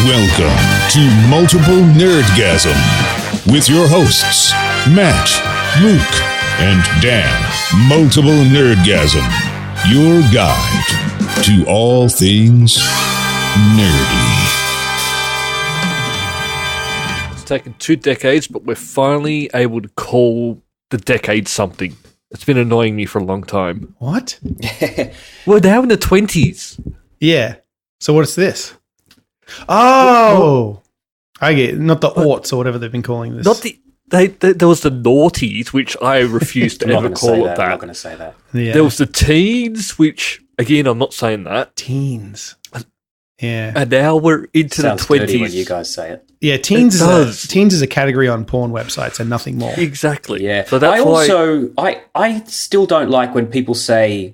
Welcome to Multiple Nerdgasm with your hosts, Matt, Luke, and Dan. Multiple Nerdgasm, your guide to all things nerdy. It's taken 2 decades, but we're finally able to call the decade something. It's been annoying me for a long time. What? We're now in the 20s. Yeah. So what's this? Oh, I get it. Not the aughts or whatever they've been calling this. Not the there was the noughties, which I refuse to ever call it that. I'm not going to say that. Yeah. There was the teens, which again I'm not saying that. Teens. Yeah. And now we're into Sounds the 20s. dirty when you guys say it. Yeah, teens is a category on porn websites and nothing more. Exactly. Yeah. So that's I still don't like when people say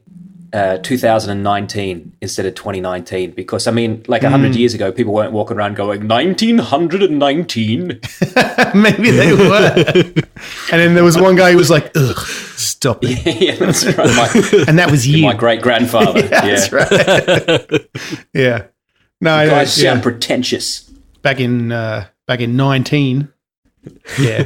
2019 instead of 2019 because, I mean, like 100 years ago, people weren't walking around going, 1919. Maybe they were. And then there was one guy who was like, ugh, stop it. Yeah, that's right. And that was you. My great-grandfather. Yeah, that's right. Yeah. No, You guys sound pretentious. Back in 19. Yeah.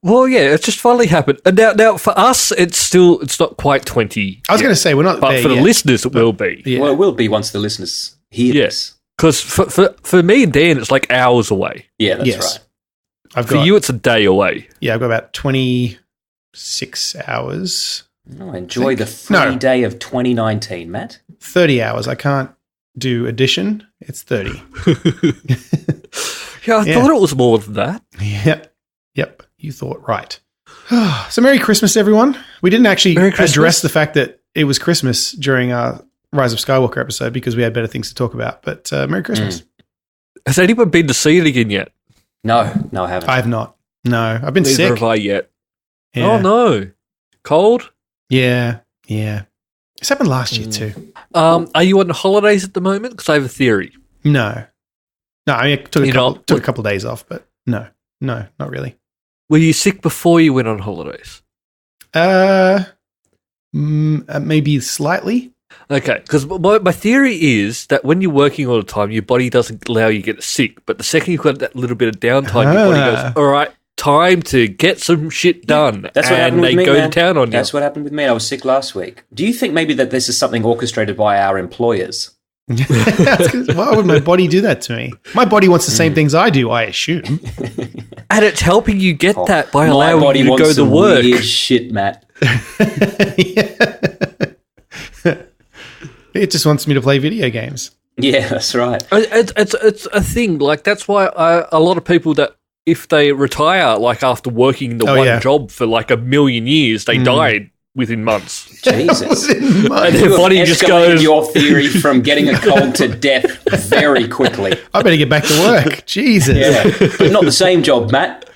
Well, yeah, it's just finally happened. And now for us, it's not quite 20. I was going to say we're not but there for the yet. will will be. Yeah. Well, it will be once the listeners hear this. Because for me and Dan, it's like hours away. Yeah, that's Yes. right. For you, it's a day away. Yeah, I've got about 26 hours. Oh, enjoy the free day of 2019, Matt. 30 hours. I can't do addition. It's 30. Yeah, I thought it was more than that. Yep. You thought right. So Merry Christmas, everyone. We didn't actually address the fact that it was Christmas during our Rise of Skywalker episode because we had better things to talk about. But Merry Christmas. Has anyone been to see it again yet? No, I haven't. I have not. No, I've been Neither sick. have I yet. Yeah. Oh, no. Cold? Yeah. This happened last year too. Are you on holidays at the moment? Because I have a theory. No. I mean, I took a couple of days off, but no, not really. Were you sick before you went on holidays? Maybe slightly. Okay, because my theory is that when you're working all the time, your body doesn't allow you to get sick. But the second you've got that little bit of downtime, your body goes, all right, time to get some shit done. That's what happened with me, and they go man. to town on you. That's what happened with me. I was sick last week. Do you think maybe that this is something orchestrated by our employers? Why would my body do that to me? My body wants the same things I do, I assume. And it's helping you get that by My allowing body you to wants go to some work. weird shit, Matt. It just wants me to play video games. Yeah, that's right. It's a thing. Like, that's why a lot of people that if they retire, like after working the one job for like a million years, they died within months. Jesus. And their body just goes. Your theory from getting a cold to death very quickly. I better get back to work. Jesus. Yeah, but not the same job, Matt.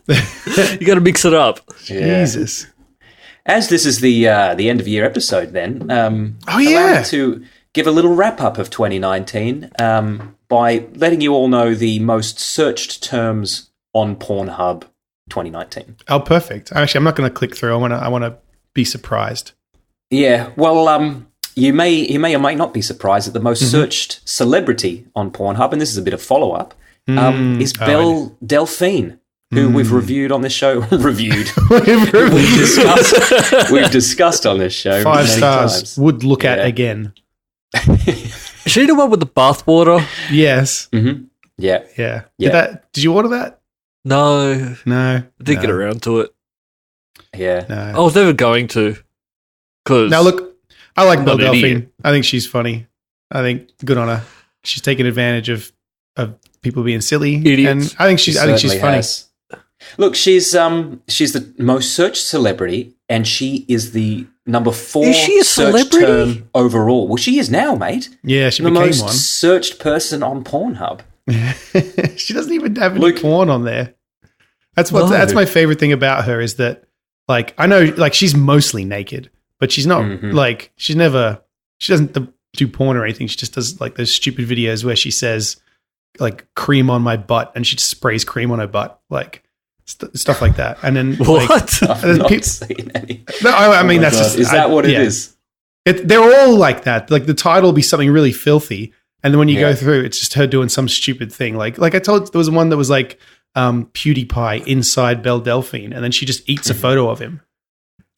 You got to mix it up. Yeah. Jesus. As this is the end of year episode, then allow me to give a little wrap up of 2019 by letting you all know the most searched terms on Pornhub 2019. Oh, perfect. Actually, I'm not going to click through. I want to be surprised. Yeah, well, you may or may not be surprised that the most searched celebrity on Pornhub, and this is a bit of follow up, is Belle Delphine, who we've reviewed on this show. We've discussed on this show 5 many stars. times. Would look at again. Is she the one with the bathwater? Yes. Mm-hmm. Yeah. Did you order that? No. No. I didn't get around to it. Yeah. No. I was never going to. Now, look, I like Belle I'm an Delphine. idiot. I think she's funny. I think good on her. She's taken advantage of people being silly. Idiots. And I think she's Certainly funny. has. Look, she's the most searched celebrity, and she is the number 4 Is she a search celebrity? term overall. Well, she is now, mate. Yeah, she the became most one. searched person on Pornhub. She doesn't even have any porn on there. That's my favorite thing about her is that, like, I know, like, she's mostly naked, but she's not like she doesn't do porn or anything. She just does like those stupid videos where she says like cream on my butt and she just sprays cream on her butt, like stuff like that. And then what? I've not seen any. No, I mean that's God. just Is that what it is? They're all like that. Like the title will be something really filthy, And then when you go through, it's just her doing some stupid thing. Like I told, there was one that was like PewDiePie inside Belle Delphine, and then she just eats a photo of him.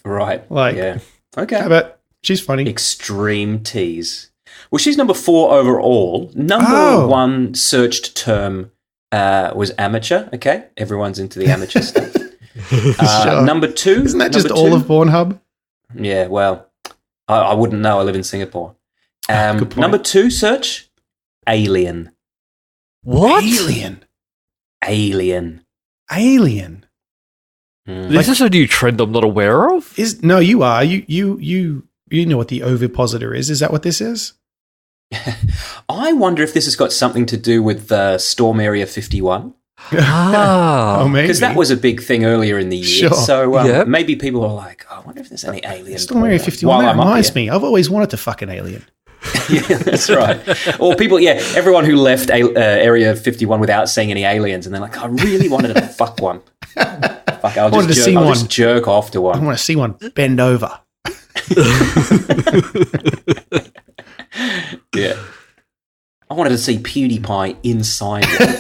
Right. Like, yeah. Okay. But she's funny. Extreme tease. Well, she's number 4 overall. Number 1 searched term was amateur. Okay, everyone's into the amateur stuff. Sure. Number 2. Isn't that just all of Pornhub? Yeah, well, I wouldn't know. I live in Singapore. Number 2 search, alien. What? Alien. Is this a new trend I'm not aware of? No, you are. You know what the ovipositor is. Is that what this is? I wonder if this has got something to do with Storm Area 51. Oh, maybe. Because that was a big thing earlier in the year. Sure. So maybe people are like, I wonder if there's any alien. Storm Area 51, that reminds me. I've always wanted to fuck an alien. Yeah, that's right. Or people, everyone who left Area 51 without seeing any aliens, and they're like, I really wanted to fuck one. Fuck, I'll just jerk off to one. I want to see one bend over. Yeah. I wanted to see PewDiePie inside one.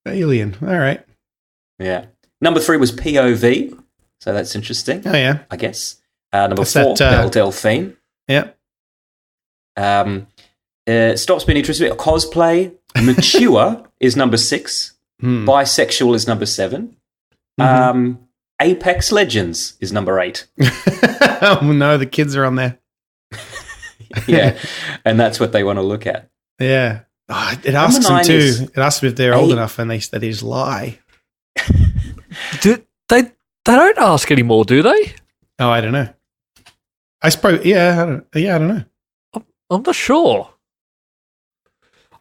Alien. All right. Yeah. Number 3 was POV, so that's interesting. Oh, yeah. I guess. Number 4, Belle Delphine. Yeah. Stops being interested. Cosplay. Mature is number 6. Bisexual is number 7. Apex Legends is number 8. Oh, no, the kids are on there. Yeah, and that's what they want to look at. Yeah. Oh, it asks them too. It asks them if they're old enough, and they just lie. They don't ask anymore, do they? Oh, I don't know. I suppose. Yeah, I don't know. I'm not sure.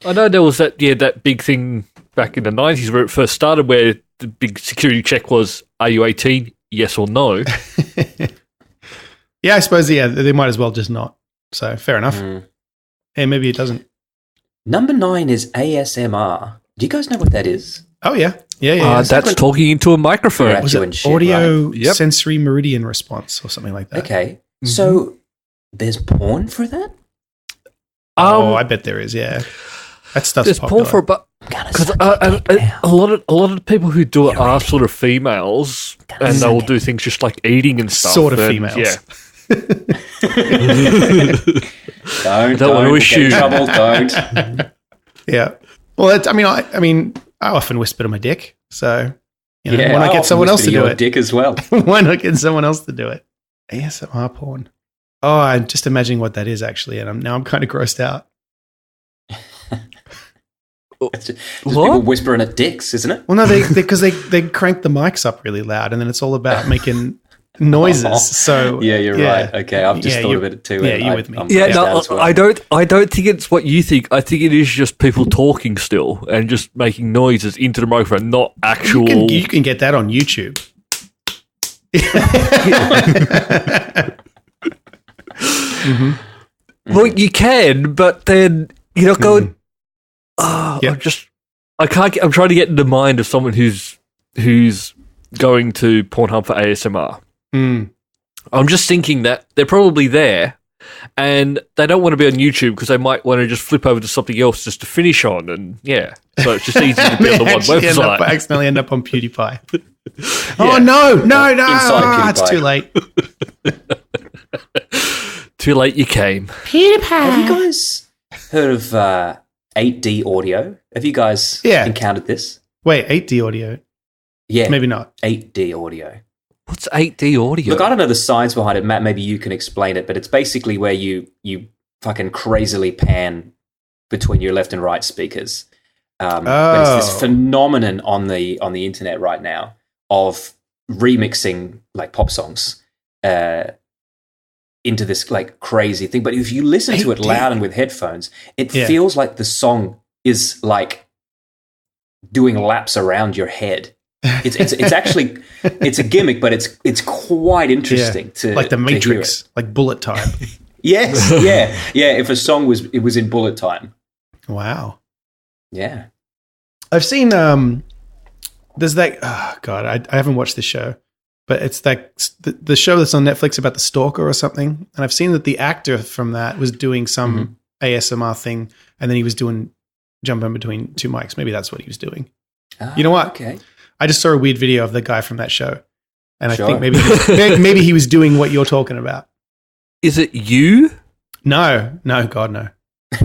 I know there was that big thing back in the 90s where it first started, where the big security check was, are you 18? Yes or no? Yeah, I suppose, they might as well just not. So, fair enough. Yeah, maybe it doesn't. Number 9 is ASMR. Do you guys know what that is? Oh, yeah. Yeah. That's talking into a microphone. Was it audio sensory meridian response or something like that? Okay. So, there's porn for that? I bet there is, yeah. That stuff's there's popular. porn for because a lot of the people who do it are sort of females, and they will do things just like eating and stuff. Sort of females. Yeah. Don't want to issue trouble. Don't. Yeah. Well, I mean, I often whisper to my dick, so why not get someone else to do it? Dick as well. Why not get someone else to do it? ASMR porn. Oh, I'm just imagining what that is actually, and I'm kind of grossed out. It's just people whispering at dicks, isn't it? Well, no, because they crank the mics up really loud, and then it's all about making noises. So yeah, you're right. Okay, I've just thought of it too. Yeah, you with me? I don't think it's what you think. I think it is just people talking still and just making noises into the microphone, not actual. You can get that on YouTube. Well, you can, but then you're not going. I'm trying to get in the mind of someone who's going to Pornhub for ASMR. I'm just thinking that they're probably there, and they don't want to be on YouTube because they might want to just flip over to something else just to finish on, and so it's just easy to be on the one website. Accidentally end up on PewDiePie. Oh no! It's too late. Too late you came. PewDiePie. Have you guys heard of 8D audio? Have you guys encountered this? Wait, 8D audio? Yeah. Maybe not. 8D audio. What's 8D audio? Look, I don't know the science behind it. Matt, maybe you can explain it, but it's basically where you fucking crazily pan between your left and right speakers. But it's this phenomenon on the internet right now of remixing like pop songs into this like crazy thing. But if you listen to it loud and with headphones, it feels like the song is like doing laps around your head. It's actually it's a gimmick, but it's quite interesting to like the Matrix, like bullet time. Yes, yeah. If a song was in bullet time. Wow. Yeah, I've seen. There's that. Oh God, I haven't watched this show, but it's that the show that's on Netflix about the stalker or something. And I've seen that the actor from that was doing some ASMR thing, and then he was doing jumping between two mics. Maybe that's what he was doing. You know what? Okay. I just saw a weird video of the guy from that show, and I think maybe he was doing what you're talking about. Is it you? No, God, no.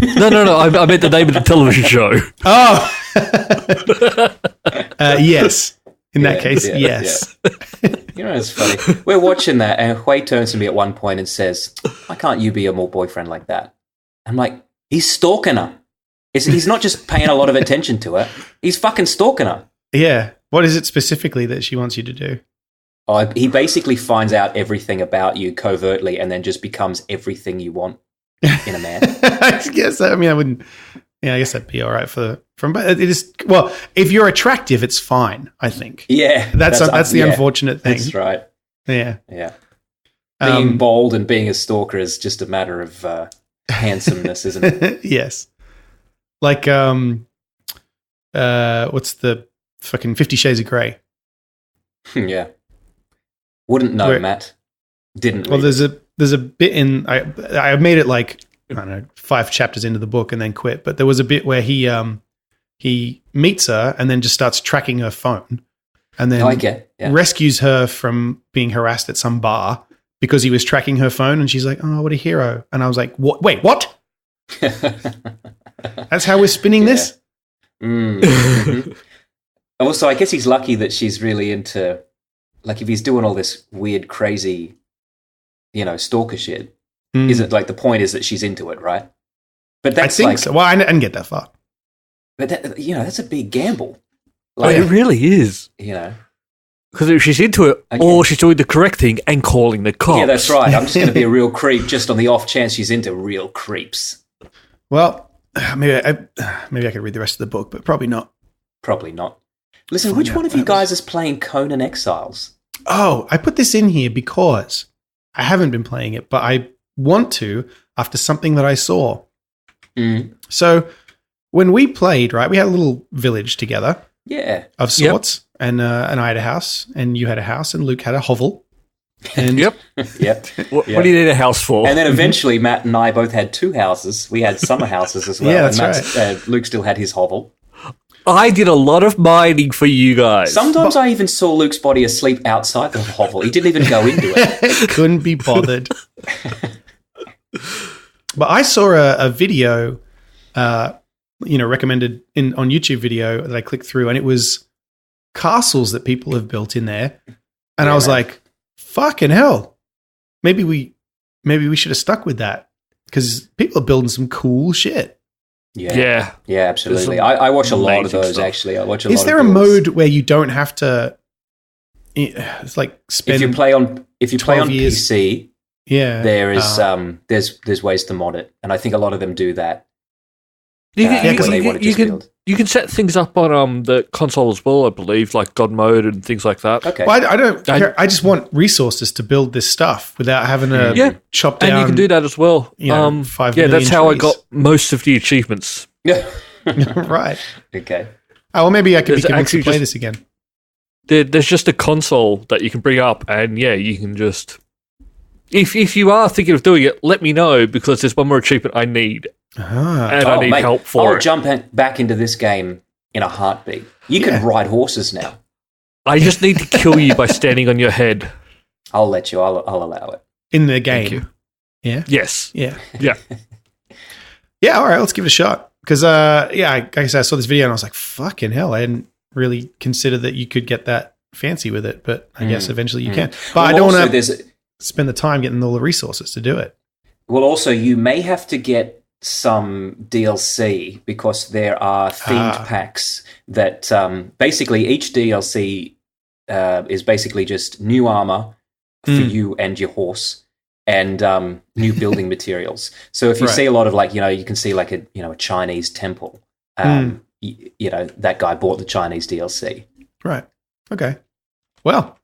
No. I meant the name of the television show. Oh, yes. In that case, yes. You know, it's funny. We're watching that, and Hui turns to me at one point and says, "Why can't you be a more boyfriend like that?" I'm like, he's stalking her. He's not just paying a lot of attention to her. He's fucking stalking her. Yeah. What is it specifically that she wants you to do? Oh, he basically finds out everything about you covertly and then just becomes everything you want in a man. I guess. I mean, I wouldn't. Yeah, I guess that'd be all right but it is. Well, if you're attractive, it's fine. I think. Yeah, that's the unfortunate thing. That's right. Yeah. Being bold and being a stalker is just a matter of handsomeness, isn't it? Yes. Like, what's the fucking 50 Shades of Grey? Yeah. Wouldn't know, Matt. Didn't. Well, there's a bit in I made it like, I don't know, 5 chapters into the book and then quit. But there was a bit where he meets her and then just starts tracking her phone, and then rescues her from being harassed at some bar because he was tracking her phone. And she's like, "Oh, what a hero!" And I was like, "What? Wait, what?" That's how we're spinning this. Mm-hmm. Also, I guess he's lucky that she's really into. Like, if he's doing all this weird, crazy, stalker shit, is it like the point is that she's into it, right? But that's I think so. Well, I didn't get that far. But that's a big gamble. Like, it really is. Because if she's into it, or she's doing the correct thing and calling the cops. Yeah, that's right. I'm just going to be a real creep, just on the off chance she's into real creeps. Well, maybe I could read the rest of the book, but probably not. Probably not. Listen, which one of you guys is playing Conan Exiles? Oh, I put this in here because I haven't been playing it, but I want to after something that I saw. So when we played, right, we had a little village together. Yeah. Of sorts. Yep. And I had a house, and you had a house, and Luke had a hovel. And Yep. What do you need a house for? And then eventually Matt and I both had 2 houses. We had summer houses as well. Yeah, that's right. Luke still had his hovel. I did a lot of mining for you guys. Sometimes I even saw Luke's body asleep outside the hovel. He didn't even go into it. Couldn't be bothered. But I saw a video, recommended on YouTube video that I clicked through, and it was castles that people have built in there. And I was like, fucking hell. Maybe we should have stuck with that, because people are building some cool shit. Yeah, absolutely. I watch a lot of those, actually. I watch a lot of Is there a mode where you don't have to it's like spend if you play on years. PC, there is there's ways to mod it, and I think a lot of them do that. You can set things up on the console as well, I believe, like God mode and things like that. Okay. Well, I don't care. I just want resources to build this stuff without having to chop down. And you can do that as well. 5 million that's how trees. I got most of the achievements. Yeah. Right. Okay. Oh, well, maybe I could be convinced to play this again. There's just a console that you can bring up, and you can just... If you are thinking of doing it, let me know, because there's one more achievement I need. And I need help for it. I'll jump back into this game in a heartbeat. You can ride horses now. I just need to kill you by standing on your head. I'll let you. I'll allow it. In the game. Thank you. Yeah? Yes. Yeah. Yeah. Yeah, all right, let's give it a shot. Because, like I said, I saw this video and I was like, fucking hell, I hadn't really considered that you could get that fancy with it, but I guess eventually you can. But I don't want to spend the time getting all the resources to do it. Well, also, you may have to get some DLC, because there are themed packs that basically each DLC is basically just new armor for you and your horse, and new building materials. So if you see a lot of you can see like a Chinese temple, that guy bought the Chinese DLC. Right. Okay. Well,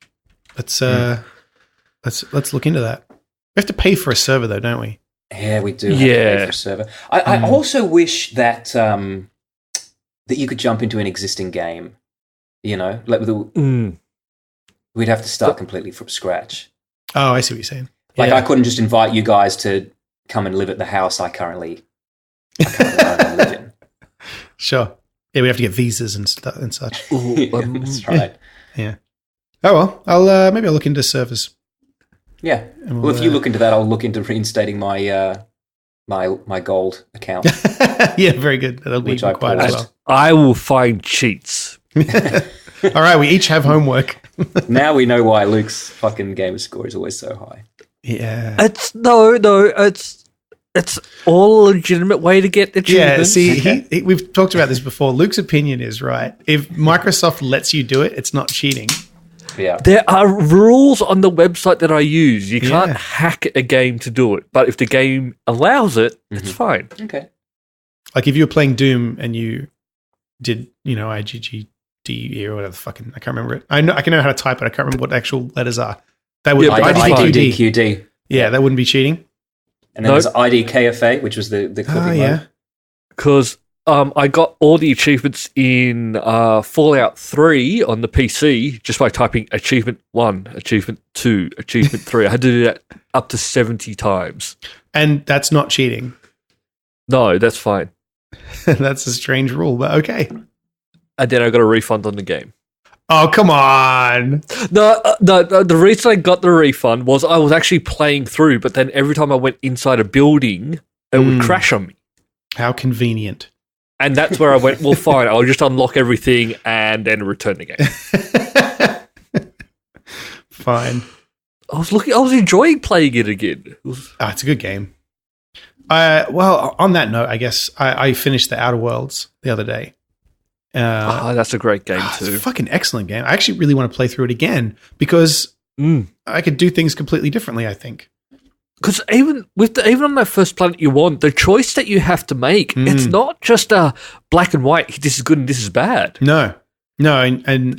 let's look into that. We have to pay for a server though, don't we? Yeah, we do have to pay for a server. I also wish that that you could jump into an existing game. We'd have to start completely from scratch. Oh, I see what you're saying. I couldn't just invite you guys to come and live at the house I currently I can't rely on religion. Sure. Yeah, we have to get visas and such. Ooh, That's right. Yeah. Oh well, maybe I'll look into servers. Yeah. Well, if you look into that, I'll look into reinstating my my gold account. Yeah, very good. That'll be required as well. I will find cheats. All right, we each have homework. Now we know why Luke's fucking gamer score is always so high. Yeah. It's all a legitimate way to get achievements. Yeah, see, we've talked about this before. Luke's opinion is right. If Microsoft lets you do it, it's not cheating. Yeah. There are rules on the website that I use. You can't hack a game to do it, but if the game allows it, it's fine. Okay. Like if you were playing Doom and you did, IGGDE or whatever the fucking, I can't remember it. I can know how to type it. I can't remember what the actual letters are. That would IDQD. Yeah, that wouldn't be cheating. And then there's IDKFA, which was the clipping mode. Because I got all the achievements in Fallout 3 on the PC just by typing Achievement 1, Achievement 2, Achievement 3. I had to do that up to 70 times. And that's not cheating. No, that's fine. That's a strange rule, but okay. And then I got a refund on the game. Oh, come on. No, the reason I got the refund was I was actually playing through, but then every time I went inside a building, it would crash on me. How convenient. And that's where I went, well, fine, I'll just unlock everything and then return the game. Fine. I was enjoying playing it again. It's a good game. Well, on that note, I guess I finished the Outer Worlds the other day. That's a great game too. It's a fucking excellent game. I actually really want to play through it again because I could do things completely differently, I think. Because even on that first planet you want, the choice that you have to make, it's not just a black and white, this is good and this is bad. No, and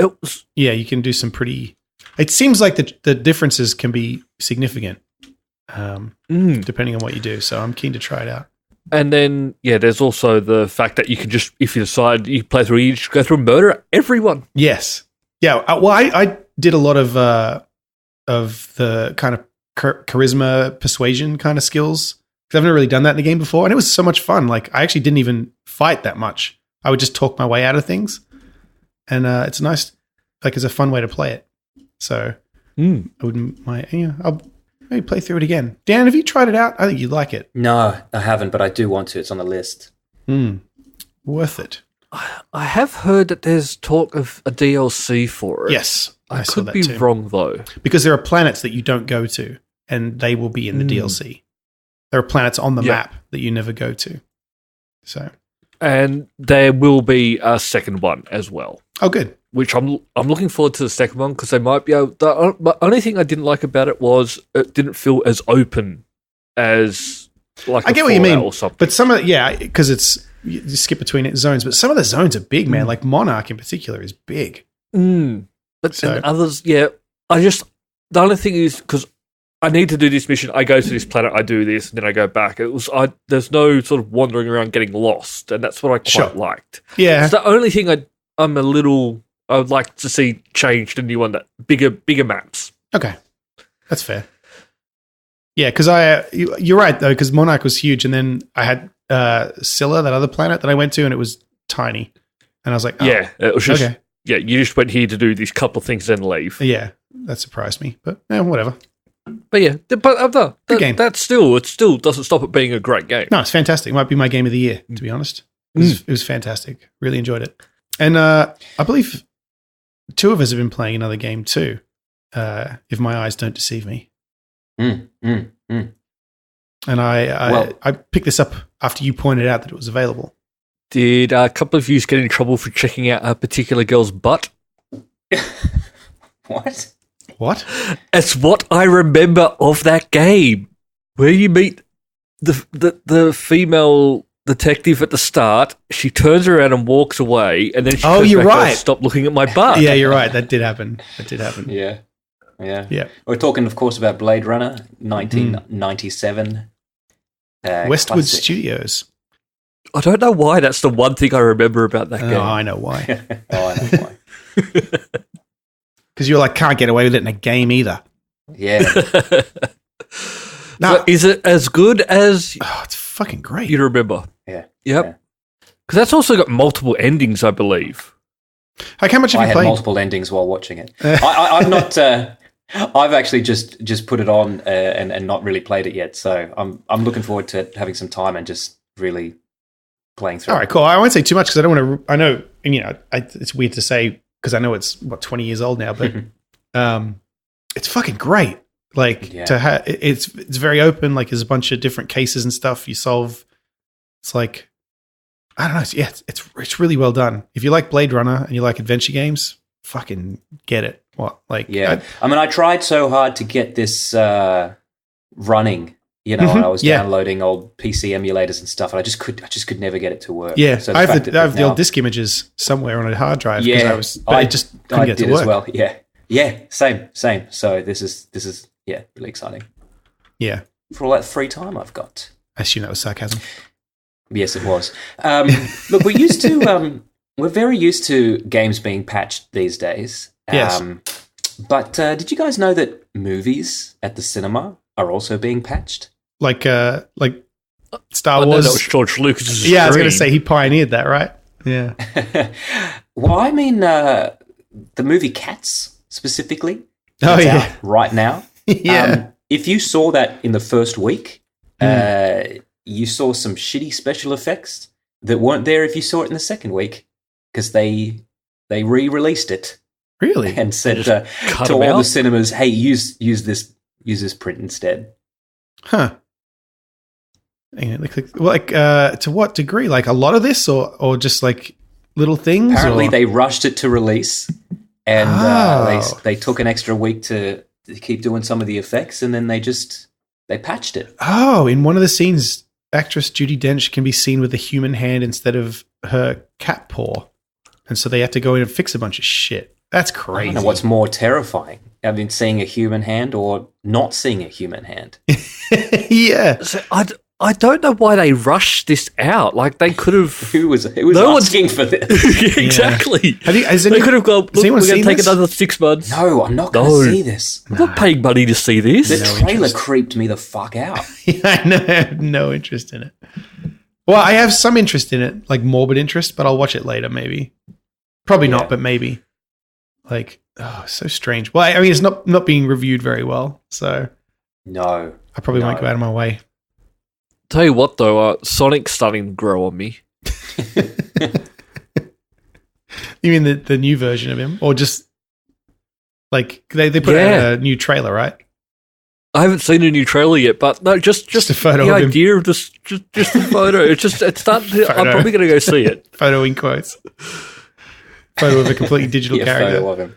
you can do some pretty... It seems like the differences can be significant depending on what you do, so I'm keen to try it out. And then, there's also the fact that you can just, if you decide you play through, you just go through and murder everyone. Yes. Yeah, well, I did a lot of the kind of charisma, persuasion kind of skills. Because I've never really done that in a game before. And it was so much fun. Like, I actually didn't even fight that much. I would just talk my way out of things. And it's nice, like, it's a fun way to play it. So, I wouldn't mind, I'll maybe play through it again. Dan, have you tried it out? I think you'd like it. No, I haven't, but I do want to. It's on the list. Worth it. I have heard that there's talk of a DLC for it. Yes. I could be wrong, though. Because there are planets that you don't go to, and they will be in the DLC. There are planets on the map that you never go to. So, and there will be a second one as well. Oh, good. Which I'm looking forward to the second one because they might be able. The only thing I didn't like about it was it didn't feel as open as like I get what you mean, or something. But some of because it's you skip between zones. But some of the zones are big, man. Like Monarch in particular is big. But and others, the only thing is because I need to do this mission, I go to this planet, I do this, and then I go back. There's no sort of wandering around getting lost, and that's what I quite liked. Yeah, it's the only thing I would like to see changed and new one that bigger maps. Okay, that's fair. Yeah, because you're right though, because Monarch was huge, and then I had Scylla, that other planet that I went to, and it was tiny, and I was like, it was just okay. Yeah, you just went here to do these couple of things and leave. Yeah, that surprised me, but whatever. But it still doesn't stop it being a great game. No, it's fantastic. It might be my game of the year, to be honest. It was fantastic. Really enjoyed it. And I believe two of us have been playing another game too, if my eyes don't deceive me. And I picked this up after you pointed out that it was available. Did a couple of you get in trouble for checking out a particular girl's butt? What? It's what I remember of that game, where you meet the female detective at the start. She turns around and walks away, and then she goes back and stop looking at my butt. Yeah, you're right. That did happen. Yeah. We're talking, of course, about Blade Runner 1997. Westwood classic. Studios. I don't know why. That's the one thing I remember about that game. I know why. I know why. Because you're like, can't get away with it in a game either. Yeah. So is it as good as... Oh, it's fucking great. You remember? Yeah. Yep. Because that's also got multiple endings, I believe. Like, how much have I you had played? multiple endings while watching it. I've not. I've actually just put it on and not really played it yet. So I'm looking forward to having some time and just really playing through. All right, cool. I won't say too much because I don't want to. I know, and it's weird to say because I know it's 20 years old now, but it's fucking great. Like to have it's very open. Like there's a bunch of different cases and stuff you solve. It's like, I don't know. It's really well done. If you like Blade Runner and you like adventure games, fucking get it. What? Like, I tried so hard to get this running. And I was downloading old PC emulators and stuff, and I just could never get it to work. Yeah, so I have the old disk images somewhere on a hard drive. Yeah, I just couldn't get it to work. As well. Yeah, same. So this is really exciting. Yeah, for all that free time I've got. I assume that was sarcasm. Yes, it was. Look, we're very used to games being patched these days. Yes. But did you guys know that movies at the cinema are also being patched? Like Star Wars. That was George Lucas's I was going to say he pioneered that, right? Yeah. Well, I mean, the movie Cats specifically. Out right now. Yeah. If you saw that in the first week, you saw some shitty special effects that weren't there if you saw it in the second week because they re-released it. Really? And said to all the cinemas, "Hey, use this print instead." Huh. Like to what degree? Like a lot of this, or just like little things? Apparently, they rushed it to release, and they took an extra week to keep doing some of the effects, and then they patched it. Oh, in one of the scenes, actress Judi Dench can be seen with a human hand instead of her cat paw, and so they have to go in and fix a bunch of shit. That's crazy. I don't know what's more terrifying. I mean, seeing a human hand or not seeing a human hand. Yeah. So I don't know why they rushed this out. Like they could have. Who was asking for this? Exactly. Yeah. They could have gone. Look, we're going to take another 6 months. No, I'm not going to see this. I'm not paying money to see this. The trailer creeped me the fuck out. I have no interest in it. Well, I have some interest in it, like morbid interest, but I'll watch it later. Maybe. Probably not, but maybe. Like, so strange. Well, I mean, it's not being reviewed very well, so no, I probably won't go out of my way. Tell you what, though, Sonic's starting to grow on me. You mean the new version of him, or just like they put out a new trailer, right? I haven't seen a new trailer yet, but no, just a photo. The of idea of this, just a photo. It's starting to. I'm probably going to go see it. Photo in quotes. Photo of a completely digital character. Photo of him.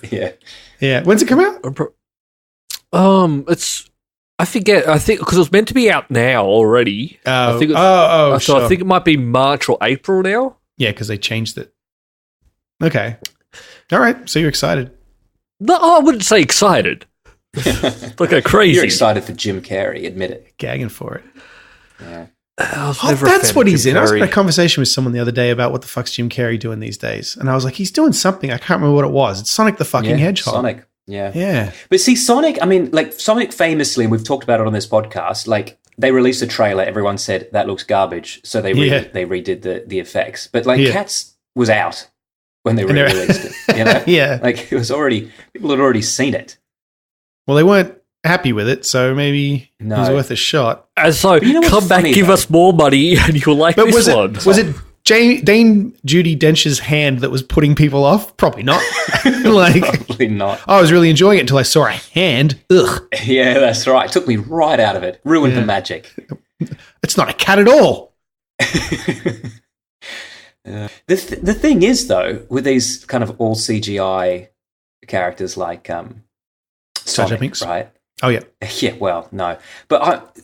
Yeah. When's it come out? It's. I forget. I think because it was meant to be out now already. Oh, I think so sure. I think it might be March or April now. Yeah, because they changed it. Okay. All right. So you're excited? No, I wouldn't say excited. Like a crazy. You're excited for Jim Carrey. Admit it. Gagging for it. Yeah. That's what he's in. I was having a conversation with someone the other day about what the fuck's Jim Carrey doing these days, and I was like, he's doing something. I can't remember what it was. It's Sonic the fucking Hedgehog. Sonic. Yeah. Yeah. But see, Sonic, I mean, like Sonic famously, and we've talked about it on this podcast, like they released a trailer, everyone said that looks garbage, so they redid the effects. But like Cats was out when they re-released it. You know? Yeah. Like it was people had already seen it. Well, they weren't happy with it, so maybe it was worth a shot. And so come back, give us more money, and you'll like this one. Was it Dame Judi Dench's hand that was putting people off? Probably not. Probably not. I was really enjoying it until I saw a hand. Ugh. Yeah, that's right. It took me right out of it. Ruined the magic. It's not a cat at all. The thing is, though, with these kind of all CGI characters like Sonic, right? Oh yeah. Yeah. Well, no, but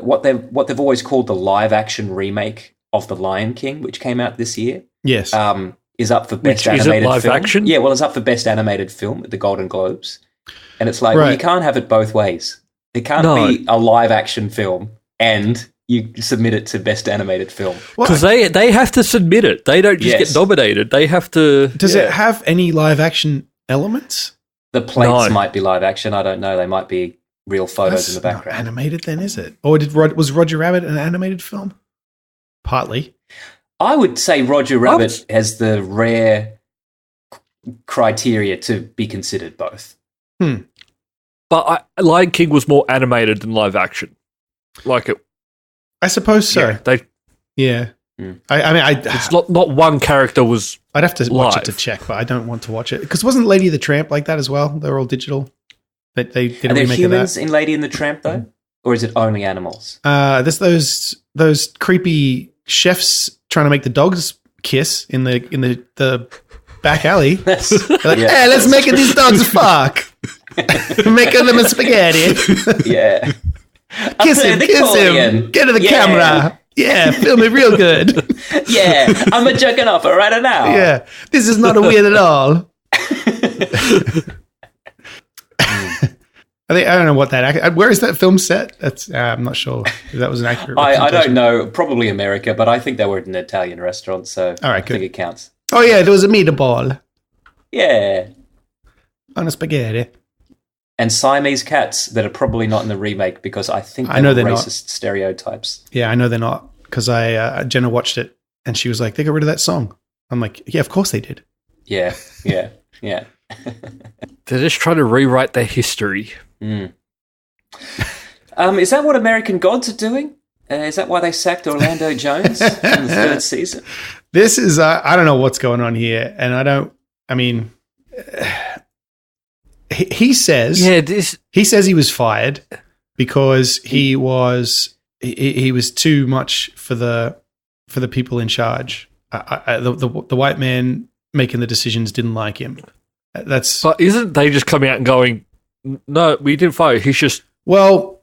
what they've always called the live action remake of The Lion King, which came out this year. Yes. Is up for best animated live film. Action? Yeah, well, it's up for best animated film at the Golden Globes, and it's like well, you can't have it both ways. It can't be a live action film and you submit it to best animated film because they have to submit it. They don't just get nominated. They have to. Does it have any live action elements? The plates might be live action. I don't know. They might be real photos in the background. Not animated then, is it? Or was Roger Rabbit an animated film? Partly. I would say Roger Rabbit has the rare criteria to be considered both. But Lion King was more animated than live action. Like it. I suppose so. Yeah. I it's not one character was. I'd have to watch live. it to check, but I don't want to watch it because wasn't Lady the Tramp like that as well? They were all digital. They did a Are there remake humans of that. in Lady and the Tramp though, or is it only animals? There's those creepy chefs trying to make the dogs kiss in the back alley. They're like, hey, let's make these dogs fuck. Making them a spaghetti. Yeah. Kiss him. Get to the camera. Yeah, film it real good. Yeah, I'm a jerking off right now. Yeah, this is not a weird at all. I don't know what that. Where is that film set? That's I'm not sure if that was an accurate. I don't know. Probably America, but I think they were in an Italian restaurant, so all right, I think it counts. Oh yeah, there was a meatball. Yeah, on a spaghetti. And Siamese cats that are probably not in the remake because I think they're racist stereotypes. Yeah, I know they're not because Jenna watched it and she was like, they got rid of that song. I'm like, yeah, of course they did. Yeah. They're just trying to rewrite their history. Is that what American Gods are doing? Is that why they sacked Orlando Jones in the third season? This is, I don't know what's going on here. And he says he was fired because he was too much for the people in charge. The white man making the decisions didn't like him. But isn't they just coming out and going, no, we didn't fire. He's just we're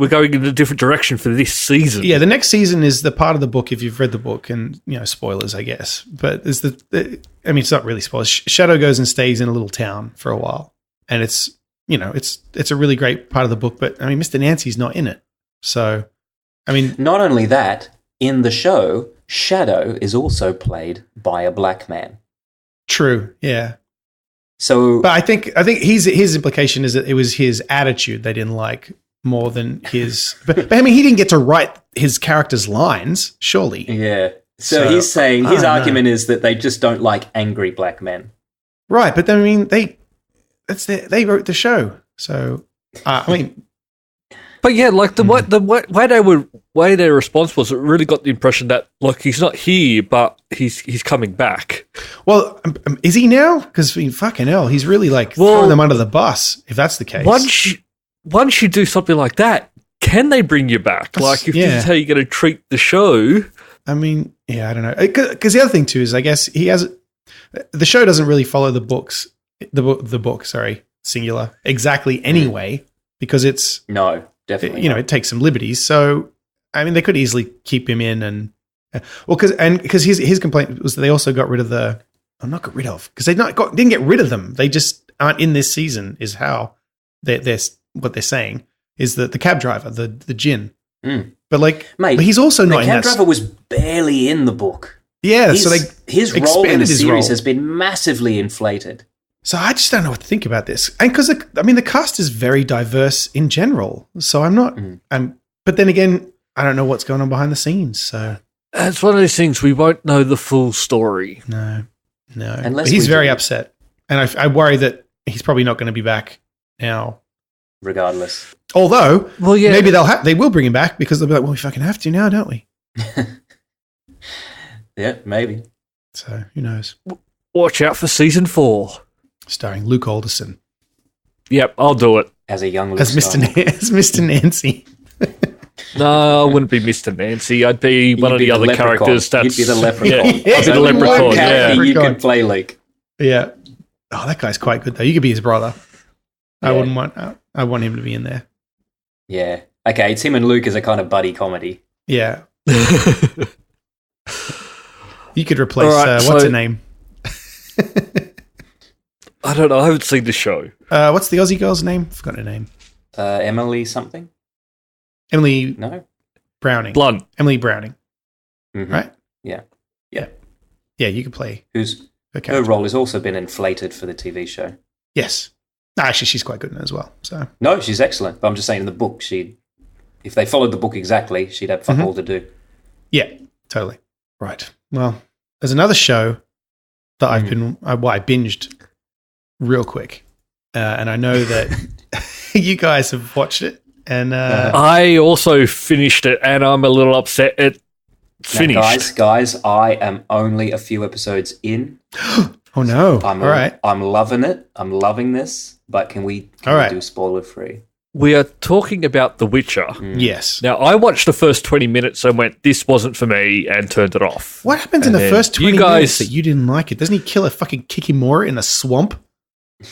going in a different direction for this season. Yeah, the next season is the part of the book if you've read the book, and spoilers, I guess. But it's it's not really spoilers. Shadow goes and stays in a little town for a while, and it's a really great part of the book. But Mr. Nancy's not in it, so not only that, in the show, Shadow is also played by a black man. True. Yeah. So, but I think his implication is that it was his attitude they didn't like more than his. But he didn't get to write his character's lines, surely. Yeah. So he's saying his argument is that they just don't like angry black men. Right, but they wrote the show, so But yeah, like the way they're responsible, it really got the impression that he's not here, but he's coming back. Well, is he now? Because fucking hell, he's really throwing them under the bus. If that's the case, once you do something like that, can they bring you back? If this is how you're going to treat the show. I don't know. Because the other thing too is, I guess the show doesn't really follow the books. The book, sorry, singular, exactly anyway, because it's no. Definitely. It takes some liberties. So, they could easily keep him in because his complaint was that they also got rid of because they didn't get rid of them. They just aren't in this season is how they're what they're saying is that the cab driver, the Jinn. Mm. But mate, but he's also not in that. The cab driver was barely in the book. Yeah. His role in the series has been massively inflated. So I just don't know what to think about this. And because, the cast is very diverse in general. So I'm not, but then again, I don't know what's going on behind the scenes. So it's one of those things we won't know the full story. No. But he's very upset. And I worry that he's probably not going to be back now. Regardless. Although, maybe they will bring him back because they'll be like, well, we fucking have to now, don't we? Yeah, maybe. So who knows? Watch out for season 4. Starring Luke Alderson. Yep, I'll do it. As a young Luke as Mr. Nancy. No, I wouldn't be Mr. Nancy. I'd be one of the other characters. You'd be the leprechaun. I'd be the leprechaun, yeah. You could play Luke. Yeah. Oh, that guy's quite good, though. You could be his brother. Yeah. I want him to be in there. Yeah. Okay, it's him and Luke as a kind of buddy comedy. Yeah. You could replace, what's her name? I don't know. I haven't seen the show. What's the Aussie girl's name? Forgot her name. Emily something? Emily No. Browning. Blunt. Emily Browning. Mm-hmm. Right? Yeah. Yeah, you could play. Her role has also been inflated for the TV show. Yes. Actually, she's quite good in it as well. So no, she's excellent. But I'm just saying in the book, if they followed the book exactly, she'd have fuck all to do. Yeah, totally. Right. Well, there's another show that I binged real quick. And I know that you guys have watched it. And I also finished it, and I'm a little upset it's finished. Guys, I am only a few episodes in. Oh, no. All right. I'm loving it. I'm loving this. But can we do spoiler-free? We are talking about The Witcher. Yes. Now, I watched the first 20 minutes and went, this wasn't for me, and turned it off. What happens in the first 20 minutes that you didn't like it? Doesn't he kill a fucking Kikimora in a swamp?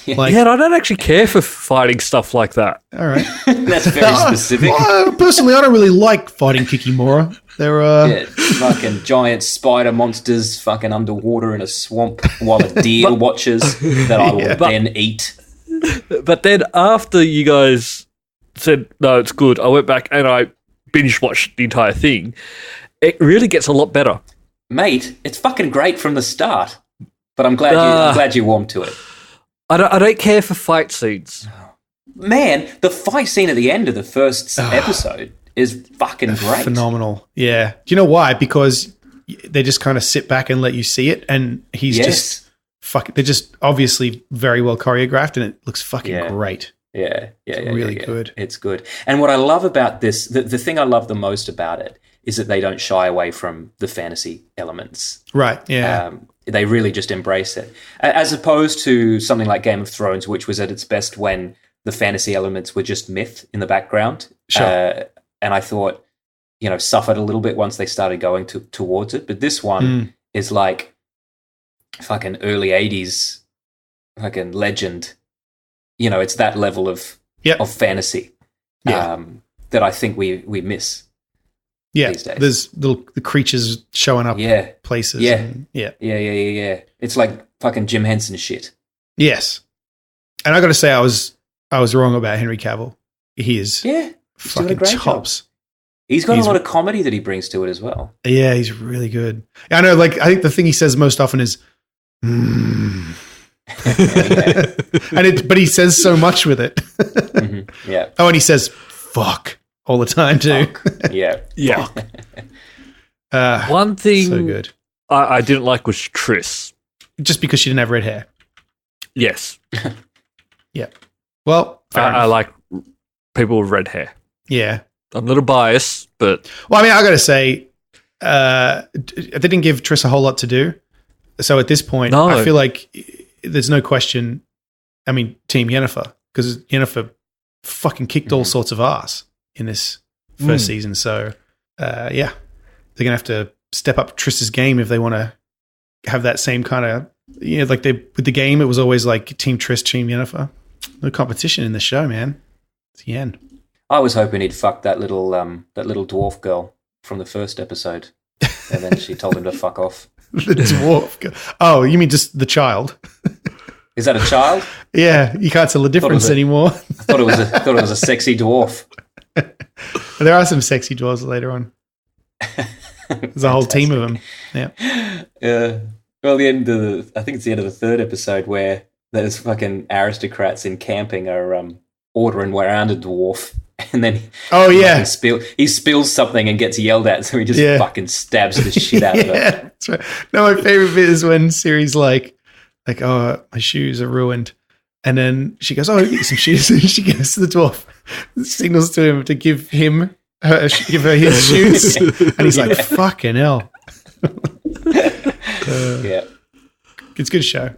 Yeah, and I don't actually care for fighting stuff like that. All right. That's very specific. Personally, I don't really like fighting Kikimora. They're fucking giant spider monsters fucking underwater in a swamp while a deer watches that I will then eat. But then after you guys said, no, it's good, I went back and I binge watched the entire thing. It really gets a lot better. Mate, it's fucking great from the start. But I'm glad you warmed to it. I don't care for fight scenes. Man, the fight scene at the end of the first episode is fucking great. Phenomenal. Yeah. Do you know why? Because they just kind of sit back and let you see it, and he's just they're just obviously very well choreographed, and it looks fucking great. Yeah. It's really good. It's good. And what I love about this, the thing I love the most about it is that they don't shy away from the fantasy elements. Right, yeah. They really just embrace it. As opposed to something like Game of Thrones, which was at its best when the fantasy elements were just myth in the background. Sure. And I thought, suffered a little bit once they started going towards it. But this one is like fucking early 80s fucking legend. It's that level of fantasy that I think we miss. Yeah, these days. There's the creatures showing up places. Yeah. It's like fucking Jim Henson shit. Yes. And I got to say, I was wrong about Henry Cavill. He is fucking tops. Job. He's got a lot of comedy that he brings to it as well. Yeah, he's really good. I know, I think the thing he says most often is, but he says so much with it. Mm-hmm. Yeah. Oh, and he says, fuck. All the time too. Yeah. One thing so good. I didn't like was Triss. Just because she didn't have red hair. Yes. Yeah. Well, I like people with red hair. Yeah. I'm a little biased, but... Well, I mean, I got to say, they didn't give Triss a whole lot to do. So at this point, I feel like there's no question, I mean, Team Yennefer, because Yennefer fucking kicked all sorts of ass in this first season. So, they're going to have to step up Triss's game if they want to have that same kind of, with the game, it was always like Team Triss, Team Yennefer. No competition in the show, man. It's the end. I was hoping he'd fuck that little dwarf girl from the first episode. And then she told him to fuck off. The dwarf girl. Oh, you mean just the child? Is that a child? Yeah, you can't tell the difference anymore. I thought it was a sexy dwarf. There are some sexy dwarves later on. There's a whole team of them. Yeah. Well, I think it's the end of the third episode where those fucking aristocrats in camping are ordering around a dwarf, and then he spills something and gets yelled at, so he just fucking stabs the shit out of him. That's right. No, my favorite bit is when Ciri's like, oh, my shoes are ruined. And then she goes, oh, get you some shoes. And she goes to the dwarf, signals to him to give her his shoes. And he's like, fucking hell. It's a good show.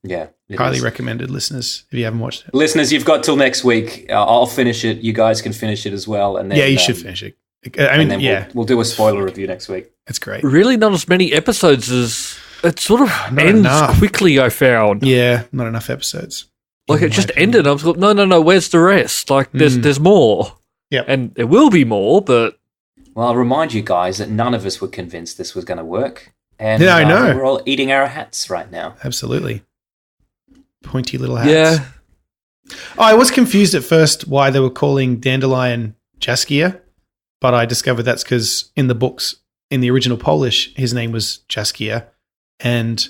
Yeah. Highly recommended, listeners, if you haven't watched it. Listeners, you've got till next week. I'll finish it. You guys can finish it as well. And then, you should finish it. We'll do a spoiler review next week. It's great. Really not as many episodes as... It sort of ends quickly, I found. Yeah, not enough episodes. Like, it just ended. I was like, no, where's the rest? Like, there's more. Yeah. And there will be more, but... Well, I'll remind you guys that none of us were convinced this was going to work. And I know. We're all eating our hats right now. Absolutely. Pointy little hats. Yeah. Oh, I was confused at first why they were calling Dandelion Jaskier, but I discovered that's because in the books, in the original Polish, his name was Jaskier. And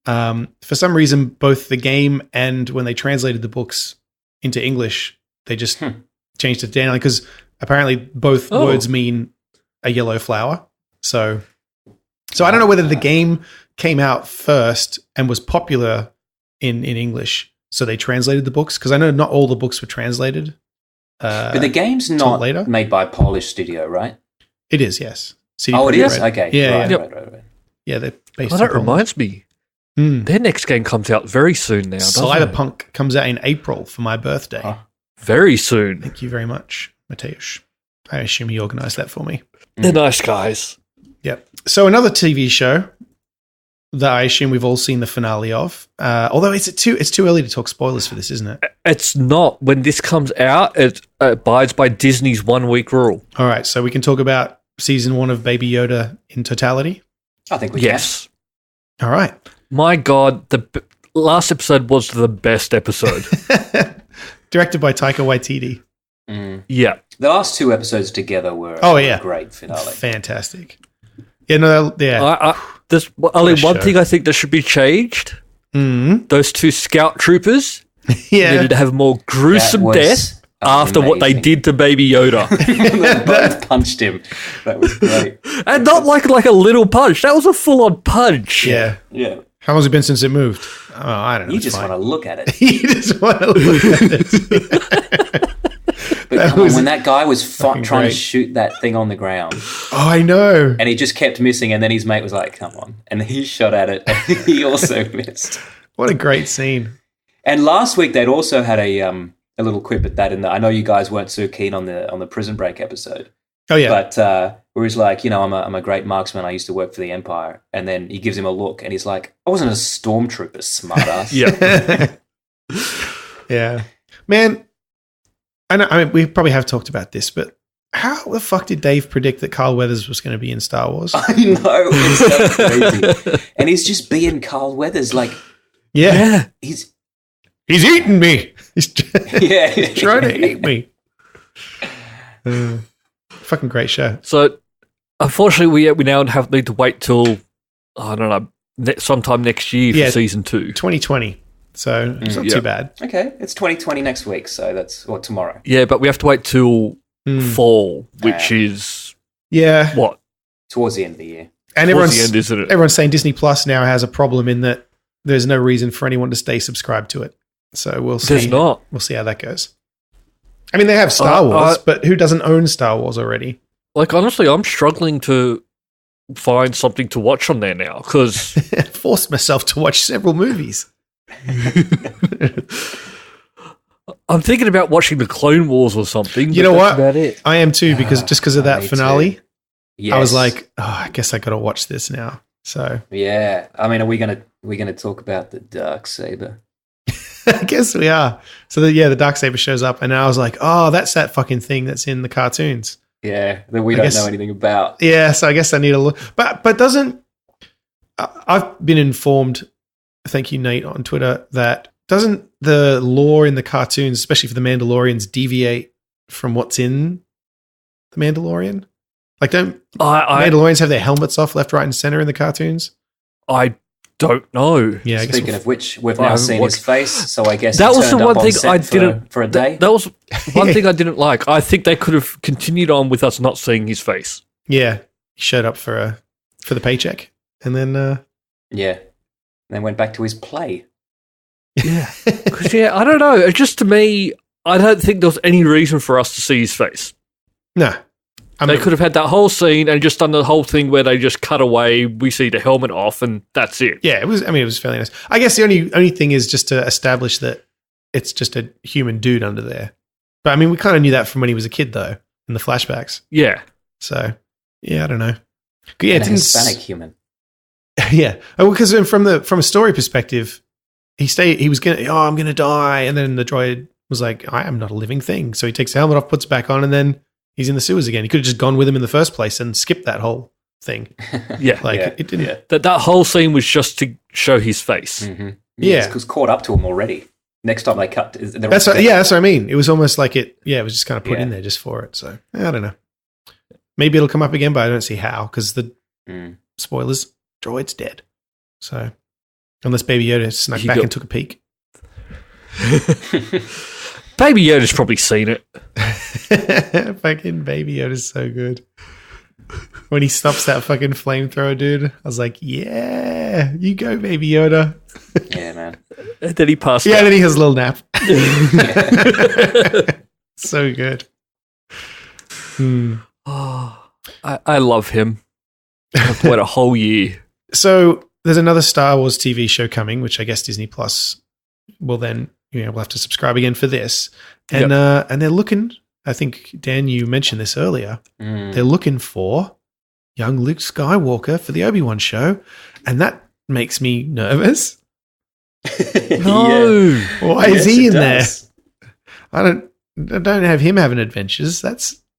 For some reason, both the game and when they translated the books into English, they just changed it down because apparently both words mean a yellow flower. So I don't know whether the game came out first and was popular in English, so they translated the books, because I know not all the books were translated. But the game's not made by a Polish studio, right? It is, yes. CD it is? Okay. Yeah, right. Yeah, they're based that reminds me. Their next game comes out very soon now, doesn't it? Cyberpunk comes out in April for my birthday. Very soon. Thank you very much, Mateusz. I assume you organised that for me. They're nice guys. Yep. So another TV show that I assume we've all seen the finale of. Although it's too early to talk spoilers for this, isn't it? It's not. When this comes out, it abides by Disney's 1 week rule. All right, so we can talk about season 1 of Baby Yoda in totality? I think we Yes. Can. All right. My God, the last episode was the best episode. Directed by Taika Waititi. Yeah. The last 2 episodes together were a great finale. Fantastic. Yeah, no, yeah. There's only one thing I think that should be changed. Those 2 scout troopers needed to have a more gruesome death after what they did to Baby Yoda. They both punched him. That was great. And not like a little punch. That was a full-on punch. Yeah. How long has it been since it moved? Oh, I don't know. You just want to look at it. You just want to look at it. But come on, when that guy was trying to shoot that thing on the ground. Oh, I know. And he just kept missing, and then his mate was like, come on. And he shot at it, and he also missed. What a great scene. And last week, they'd also had a little quip at that. I know you guys weren't so keen on the Prison Break episode. Oh, yeah. But where he's like, I'm a great marksman. I used to work for the Empire. And then he gives him a look, and he's like, I wasn't a stormtrooper, smartass. Yeah. Man, I mean, we probably have talked about this, but how the fuck did Dave predict that Carl Weathers was going to be in Star Wars? I know, it's so crazy. And he's just being Carl Weathers, like, he's eating me. He's trying to eat me. Fucking great show. So, unfortunately, we now need to wait till I don't know sometime next year for season 2, 2020. So it's not too bad. Okay, it's 2020 next week, so that's tomorrow. Yeah, but we have to wait till fall, which is what towards the end of the year. And everyone's saying Disney Plus now has a problem in that there's no reason for anyone to stay subscribed to it. So we'll see. There's not. We'll see how that goes. I mean, they have Star Wars, but who doesn't own Star Wars already? Like, honestly, I'm struggling to find something to watch on there now because forced myself to watch several movies. I'm thinking about watching the Clone Wars or something. You know what? About it. I am too, because of that finale. Yes. I was like, I guess I got to watch this now. So yeah, I mean, are we gonna talk about the Darksaber? I guess we are. So the Darksaber shows up, and I was like, oh, that's that fucking thing that's in the cartoons. Yeah, that we don't know anything about. Yeah, so I guess I need to look. But doesn't I've been informed. Thank you, Nate, on Twitter, that doesn't the lore in the cartoons, especially for the Mandalorians, deviate from what's in the Mandalorian? Like, don't Mandalorians have their helmets off left, right, and center in the cartoons? I don't know. Yeah, I guess Speaking of which, we've now seen his face, so I guess that was the one thing I didn't for a day. That was one thing I didn't like. I think they could have continued on with us not seeing his face. Yeah, he showed up for the paycheck, and then then went back to his play. Yeah, because I don't know. It's just to me, I don't think there was any reason for us to see his face. No. They could have had that whole scene and just done the whole thing where they just cut away, we see the helmet off, and that's it. Yeah, it was fairly nice. I guess the only thing is just to establish that it's just a human dude under there. But I mean, we kind of knew that from when he was a kid, though, in the flashbacks. Yeah. So, yeah, I don't know. Yeah, it's a Hispanic human. Yeah, because from a story perspective, he was gonna, I'm gonna die, and then the droid was like, I am not a living thing. So he takes the helmet off, puts it back on, and then he's in the sewers again. He could have just gone with him in the first place and skipped that whole thing. Yeah, it didn't. Yeah. That whole scene was just to show his face. Mm-hmm. Yeah, because caught up to him already. Next time they cut, that's what I mean. It was almost like it. Yeah, it was just kind of put in there just for it. So I don't know. Maybe it'll come up again, but I don't see how because the spoilers. Droid's dead. So Unless Baby Yoda snuck back and took a peek. Baby Yoda's probably seen it. Fucking Baby Yoda's so good. When he stops that fucking flamethrower dude, I was like, yeah, you go, Baby Yoda. Yeah, man. And then he passed out. Yeah, then he has a little nap. So good. Oh, I love him. I've waited a whole year. So there's another Star Wars TV show coming, which I guess Disney Plus will then, we'll have to subscribe again for this. And and they're looking, I think, Dan, you mentioned this earlier, they're looking for young Luke Skywalker for the Obi-Wan show, and that makes me nervous. No. Why is he in there? I don't have him having adventures.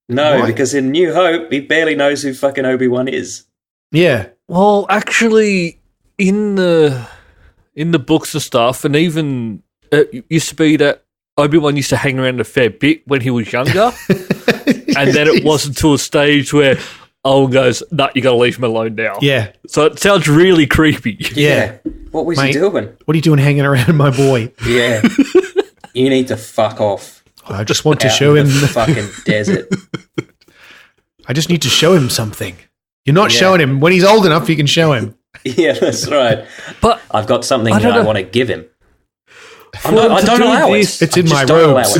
Because in New Hope, he barely knows who fucking Obi-Wan is. Yeah. Well, actually, in the books and stuff, and even it used to be that Obi-Wan used to hang around a fair bit when he was younger, and then it wasn't until a stage where Owen goes, "Nah, you got to leave him alone now." Yeah. So it sounds really creepy. Yeah. What was he doing? What are you doing hanging around my boy? Yeah. You need to fuck off. I just want to show him the fucking desert. I just need to show him something. You're not showing him. When he's old enough, you can show him. Yeah, that's right. But I've got something that I want to give him. I don't allow it. It's in my robes.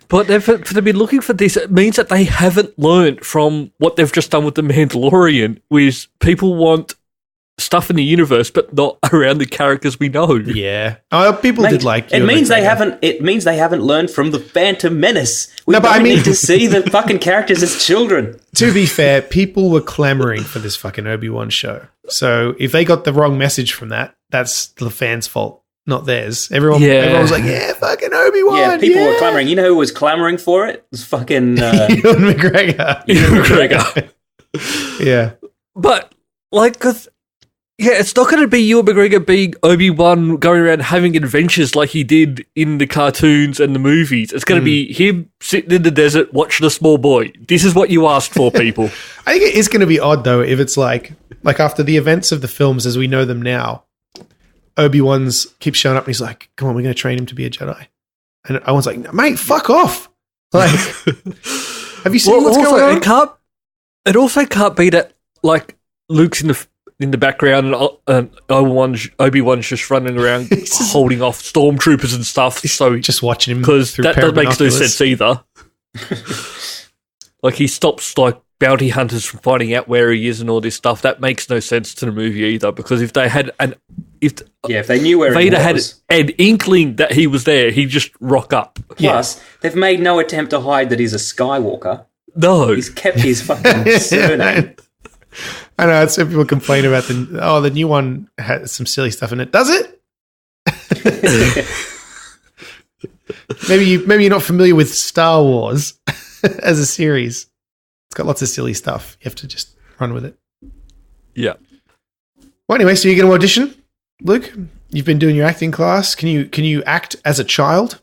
But if they've been looking for this, it means that they haven't learned from what they've just done with The Mandalorian, which people want stuff in the universe, but not around the characters we know. Yeah. People did like it. Means they haven't. It means they haven't learned from the Phantom Menace. We need to see the fucking characters as children. To be fair, people were clamoring for this fucking Obi-Wan show. So if they got the wrong message from that, that's the fans' fault, not theirs. Everyone was like, yeah, fucking Obi-Wan. Yeah, people were clamoring. You know who was clamoring for it? It was fucking Ewan McGregor. Ewan McGregor. Yeah. But, it's not going to be Ewan McGregor being Obi-Wan going around having adventures like he did in the cartoons and the movies. It's going to be him sitting in the desert watching a small boy. This is what you asked for, people. I think it is going to be odd, though, if it's like after the events of the films as we know them now, Obi-Wan's keeps showing up and he's like, come on, we're going to train him to be a Jedi. And Owen's like, mate, fuck off. Like, have you seen what's going on? It also can't be that, Luke's in the background and Obi-Wan's just running around holding off stormtroopers and stuff. So just watching him, because that makes no sense either. He stops bounty hunters from finding out where he is and all this stuff. That makes no sense to the movie either. Because if they had if they knew where Vader he was, had an inkling that he was there, he'd just rock up. Plus, they've made no attempt to hide that he's a Skywalker. No, he's kept his fucking surname. I know, that's what people complain about. The new one has some silly stuff in it. Does it? Maybe you're not familiar with Star Wars as a series. It's got lots of silly stuff. You have to just run with it. Yeah. Well, anyway, so you're going to audition, Luke? You've been doing your acting class. Can you act as a child?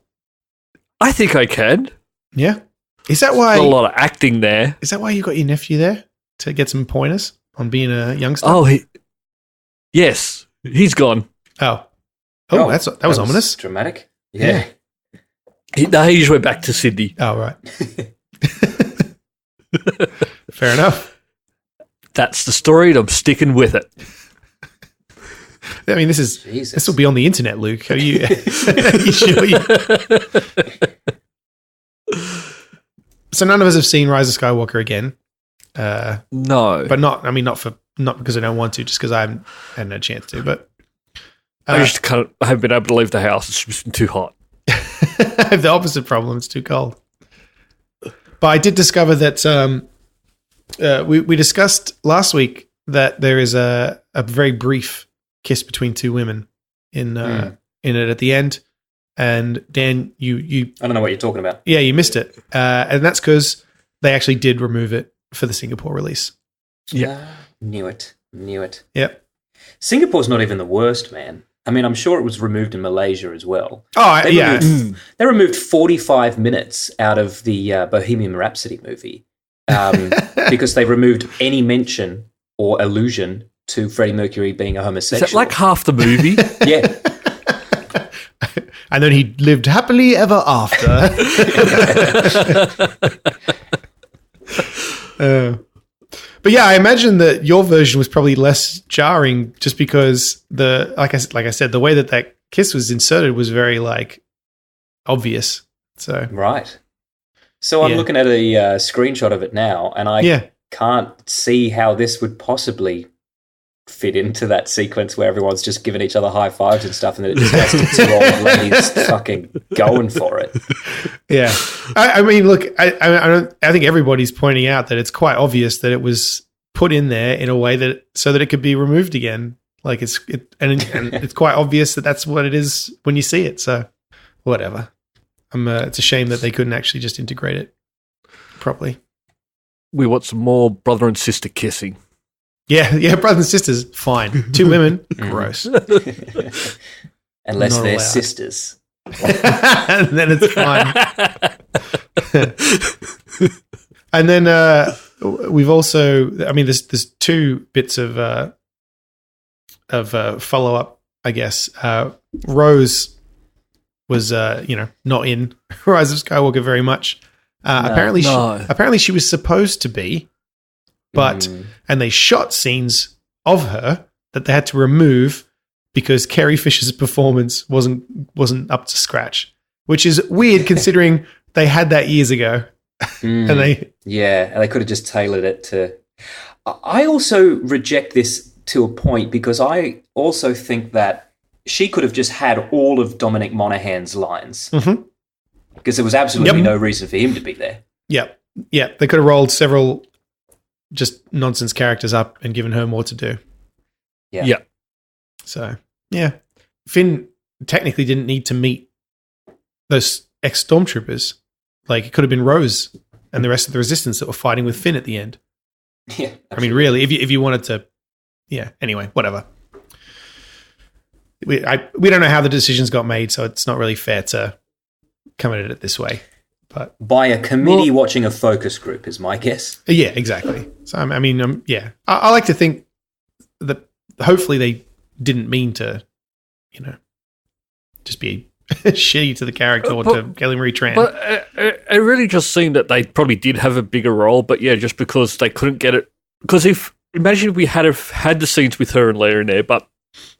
I think I can. Yeah. Is that why? There's a lot of acting there. Is that why you got your nephew there? To get some pointers on being a youngster? Oh, yes. He's gone. Oh, that was ominous. Dramatic. Yeah. He just went back to Sydney. Oh, right. Fair enough. That's the story, and I'm sticking with it. I mean, this will be on the internet, Luke. Are you sure? So none of us have seen Rise of Skywalker again. No, but not because I don't want to, just because I haven't had a chance to. But I just haven't been able to leave the house. It's just been too hot. I have the opposite problem. It's too cold. But I did discover that we discussed last week that there is a very brief kiss between two women in it at the end. And Dan, you I don't know what you're talking about. Yeah, you missed it, and that's because they actually did remove it for the Singapore release. Yeah, knew it. Yep. Singapore's not even the worst, man. I mean, I'm sure it was removed in Malaysia as well. Oh, They removed 45 minutes out of the Bohemian Rhapsody movie because they removed any mention or allusion to Freddie Mercury being a homosexual. Is that like half the movie? Yeah. And then he lived happily ever after. But yeah, I imagine that your version was probably less jarring, just because like I said, the way that kiss was inserted was very like obvious. So right. So I'm looking at a screenshot of it now, and I can't see how this would possibly fit into that sequence where everyone's just giving each other high fives and stuff, and then it just has to two old ladies fucking going for it. Yeah, I mean, look, I think everybody's pointing out that it's quite obvious that it was put in there in a way that so that it could be removed again. Like and it's quite obvious that that's what it is when you see it. So whatever. It's a shame that they couldn't actually just integrate it properly. We want some more brother and sister kissing. Yeah, brothers and sisters, fine. Two women, gross. Unless they're sisters. And then it's fine. And then we've also, I mean, there's two bits of follow up, I guess. Rose was, not in Rise of Skywalker very much. Apparently she was supposed to be, but and they shot scenes of her that they had to remove because Carrie Fisher's performance wasn't up to scratch, which is weird considering they had that years ago. And they could have just tailored it to. I also reject this to a point because I also think that she could have just had all of Dominic Monaghan's lines because there was absolutely no reason for him to be there. Yeah, they could have rolled several just nonsense characters up and given her more to do. Yeah. So, yeah. Finn technically didn't need to meet those ex-stormtroopers. Like, it could have been Rose and the rest of the Resistance that were fighting with Finn at the end. Yeah. Absolutely. I mean, really, if you wanted to... Yeah, anyway, whatever. We don't know how the decisions got made, so it's not really fair to come at it this way. But by a committee watching a focus group is my guess. Yeah, exactly. So I mean, I like to think that hopefully they didn't mean to, just be shitty to the character or to Kelly Marie Tran. But it really just seemed that they probably did have a bigger role, but yeah, just because they couldn't get it. Because imagine if we had the scenes with her and Leia in there, but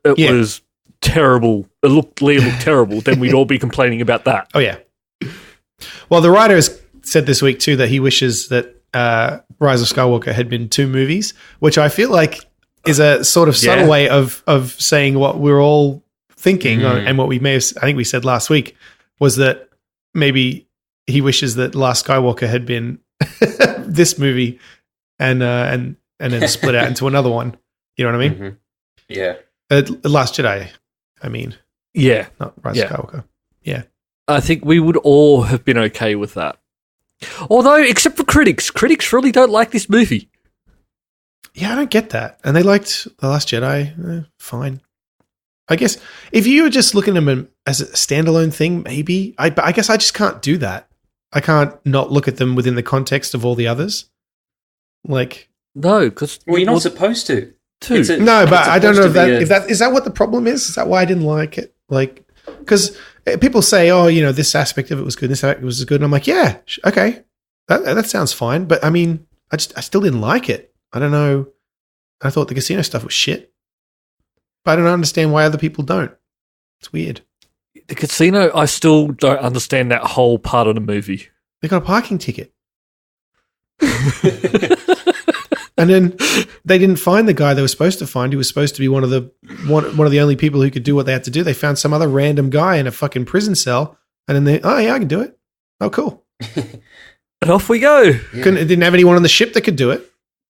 it was terrible. Leia looked terrible. Then we'd all be complaining about that. Oh yeah. Well, the writer has said this week too that he wishes that Rise of Skywalker had been 2 movies, which I feel like is a sort of subtle way of saying what we're all thinking, and what we I think we said last week was that maybe he wishes that Last Skywalker had been this movie, and then split out into another one. You know what I mean? Mm-hmm. Yeah. Last Jedi. I mean, not Rise of Skywalker. Yeah. I think we would all have been okay with that. Although, except for critics. Critics really don't like this movie. Yeah, I don't get that. And they liked The Last Jedi. Fine. I guess if you were just looking at them as a standalone thing, maybe. I guess I just can't do that. I can't not look at them within the context of all the others. Like... No, because... Well, you're not supposed to. No, but I don't know if that is that what the problem is? Is that why I didn't like it? Like... Because people say, oh, this aspect of it was good, this aspect was good. And I'm like, yeah, okay, that sounds fine. But I mean, I still didn't like it. I don't know. I thought the casino stuff was shit. But I don't understand why other people don't. It's weird. The casino, I still don't understand that whole part of the movie. They got a parking ticket. And then they didn't find the guy they were supposed to find. He was supposed to be one of the only people who could do what they had to do. They found some other random guy in a fucking prison cell, and then I can do it. Oh, cool. And off we go. Yeah. Didn't have anyone on the ship that could do it.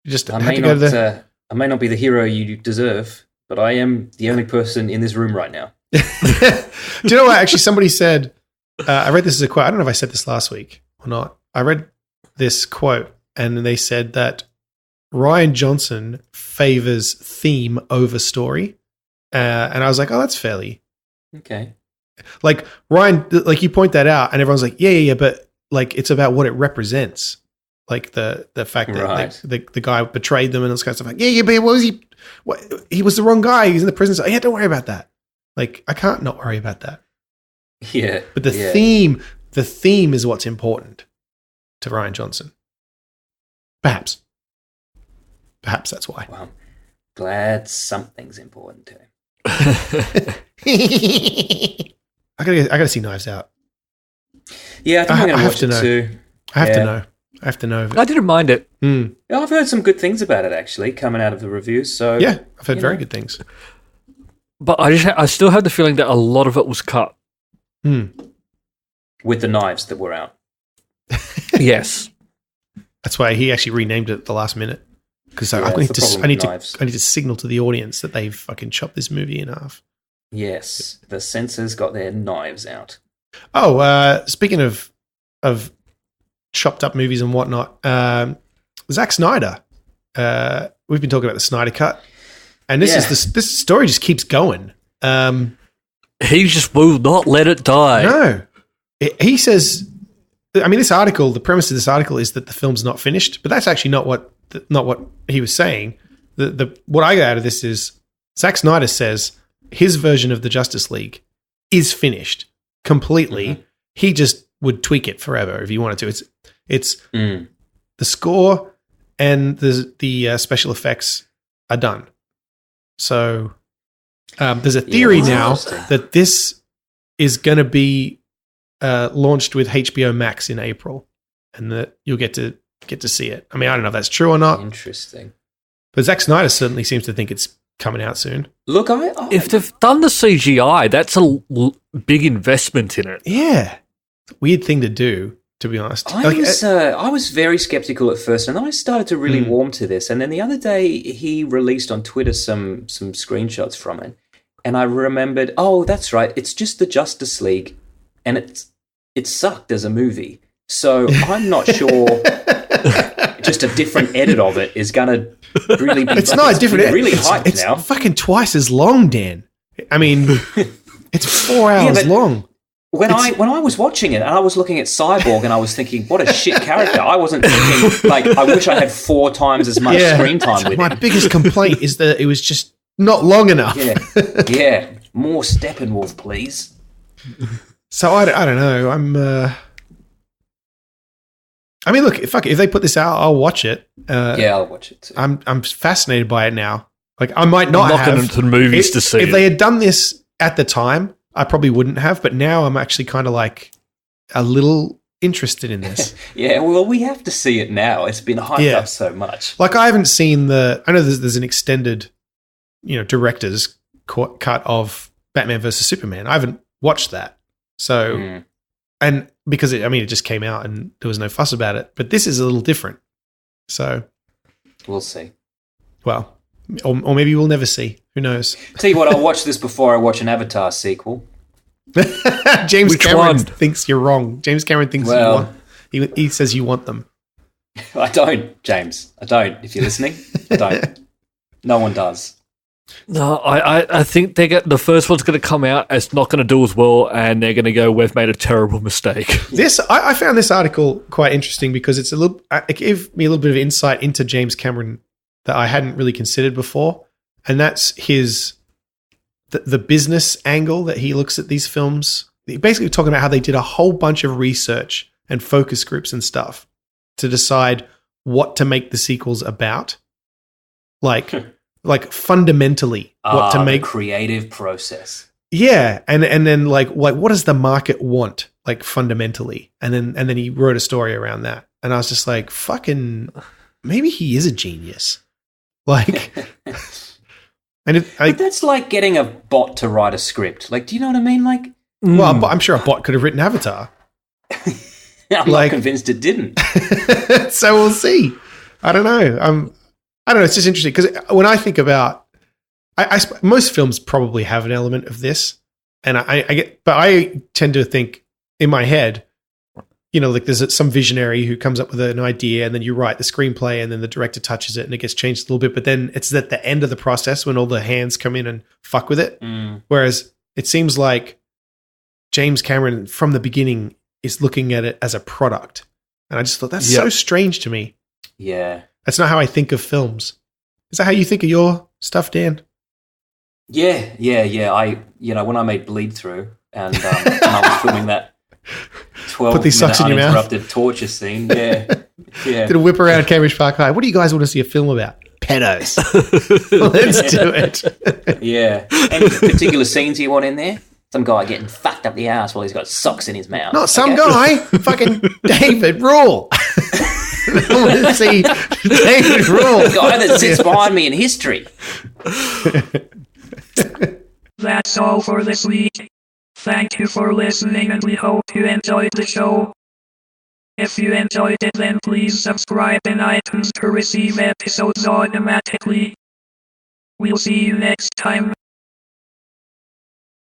You just had to go to the... I may not be the hero you deserve, but I am the only person in this room right now. Do you know what? Actually, somebody said, I read this as a quote. I don't know if I said this last week or not. I read this quote, and they said that Rian Johnson favors theme over story. And I was like, oh, that's fairly... Okay. Like, Ryan, like you point that out, and everyone's like, yeah, but like it's about what it represents. like the fact that the guy betrayed them and this kind of stuff. Like, yeah, but what was he? He was the wrong guy. He's in the prison. So, yeah, don't worry about that. Like, I can't not worry about that. Yeah, but the theme is what's important to Rian Johnson. Perhaps that's why. Well, glad something's important to him. I gotta see Knives Out. Yeah, I think I'm gonna watch it too. I have to know. I didn't mind it. Yeah, I've heard some good things about it actually, coming out of the reviews. So yeah, I've heard very good things. But I still have the feeling that a lot of it was cut. With the knives that were out. Yes. That's why he actually renamed it at the last minute. Because I need to signal to the audience that they've fucking chopped this movie in half. Yes, the censors got their knives out. Oh, speaking of chopped up movies and whatnot, Zack Snyder. We've been talking about the Snyder Cut, and this story just keeps going. He just will not let it die. No, he says. I mean, the premise of this article is that the film's not finished, but that's actually not what he was saying. What I got out of this is Zack Snyder says his version of the Justice League is finished completely. Mm-hmm. He just would tweak it forever if he wanted to. It's the score and the special effects are done. So there's a theory now that this is going to be launched with HBO Max in April, and that you'll get to see it. I mean, I don't know if that's true or not. Interesting. But Zack Snyder certainly seems to think it's coming out soon. Look, if they've done the CGI, that's a big investment in it. Yeah. It's a weird thing to do, to be honest. I was very skeptical at first, and then I started to really warm to this. And then the other day, he released on Twitter some screenshots from it, and I remembered, oh, that's right, it's just the Justice League, and it sucked as a movie. So I'm not sure just a different edit of it is going to really be... It's not a different edit. Really hyped it's now. It's fucking twice as long, Dan. I mean, it's 4 hours long. When I was watching it and I was looking at Cyborg and I was thinking, what a shit character. I wasn't thinking, like, I wish I had 4 times as much screen time with My biggest complaint is that it was just not long enough. Yeah. More Steppenwolf, please. So I don't know. I mean, look, if they put this out, I'll watch it. I'll watch it too. I'm fascinated by it now. Like, I might not have. I'm into the movies to see if they had done this at the time, I probably wouldn't have. But now I'm actually kind of like a little interested in this. Yeah, well, we have to see it now. It's been hyped up so much. Like, I haven't seen I know there's an extended, director's cut of Batman versus Superman. I haven't watched that. So, and because it just came out and there was no fuss about it. But this is a little different. So, we'll see. Well, or maybe we'll never see. Who knows? Tell you what, I'll watch this before I watch an Avatar sequel. James Cameron thinks you're wrong. James Cameron thinks you want. He says you want them. I don't, James. I don't. If you're listening, I don't. No one does. No, I think the first one's going to come out. It's not going to do as well, and they're going to go, "We've made a terrible mistake." I found this article quite interesting because it gave me a little bit of insight into James Cameron that I hadn't really considered before, and that's the business angle that he looks at these films. Basically, talking about how they did a whole bunch of research and focus groups and stuff to decide what to make the sequels about, like fundamentally what to make. The creative process. Yeah, and then like what does the market want, like fundamentally, and then he wrote a story around that, and I was just like, fucking, maybe he is a genius, like. But that's like getting a bot to write a script. Like, do you know what I mean? Like, well, I'm sure a bot could have written Avatar. I'm not convinced it didn't. So we'll see. I don't know. I don't know. It's just interesting because when I think about, most films probably have an element of this, and I tend to think in my head, like there's some visionary who comes up with an idea, and then you write the screenplay, and then the director touches it, and it gets changed a little bit. But then it's at the end of the process when all the hands come in and fuck with it. Whereas it seems like James Cameron from the beginning is looking at it as a product, And I just thought, that's so strange to me. Yeah. That's not how I think of films. Is that how you think of your stuff, Dan? Yeah. When I made Bleed Through and I was filming that 12-minute uninterrupted torture scene, yeah. Did a whip around Cambridge Park High. What do you guys want to see a film about? Pedos. Let's do it. Yeah. Any particular scenes you want in there? Some guy getting fucked up the ass while he's got socks in his mouth. Not some guy. Fucking David Rule. I want to see David Rule. The guy that sits behind me in history. That's all for this week. Thank you for listening, and we hope you enjoyed the show. If you enjoyed it, then please subscribe in iTunes to receive episodes automatically. We'll see you next time.